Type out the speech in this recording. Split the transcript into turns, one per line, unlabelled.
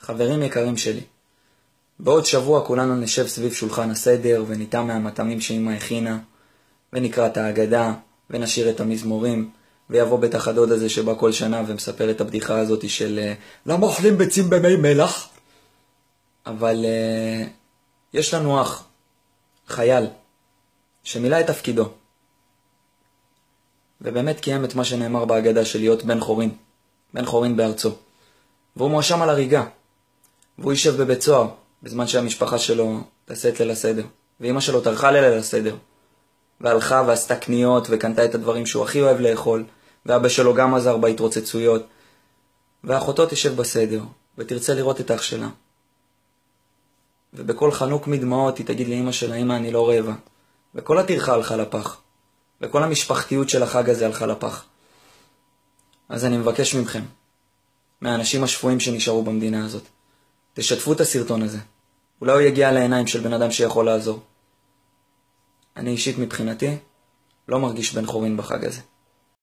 חברים יקרים שלי, בעוד שבוע כולנו נשב סביב שולחן הסדר וניתן מהמטעמים שאמא הכינה, ונקרא את ההגדה ונשיר את המזמורים, ויבוא בטח הדוד הזה שבא כל שנה ומספר את הבדיחה הזאת של למה אוכלים ביצים במי מלח? אבל יש לנו אח, חייל, שמילא את תפקידו, ובאמת קיים את מה שנאמר בהגדה של להיות בן חורין, בן חורין בארצו. והוא מואשם על הריגה, והוא יישב בבית סוהר, בזמן שהמשפחה שלו תעשה את ליל הסדר. ואמא שלו טרחה לליל הסדר, והלכה ועשתה קניות וקנתה את הדברים שהוא הכי אוהב לאכול, ואבא שלו גם עזר בהתרוצצויות, ואחותו תשב בסדר, ותרצה לראות את אח שלה. ובכל חנוק מדמעות היא תגיד לאמא שלה, אמא אני לא רעבה. וכל הטרחה הלכה לפח, וכל המשפחתיות של החג הזה הלכה לפח. אז אני מבקש מכם, מהאנשים השפויים שנשארו במדינה הזאת, תשתפו את הסרטון הזה. אולי הוא יגיע לעיניים של בן אדם שיכול לעזור. אני אישית מבחינתי לא מרגיש בן חורין בחג הזה.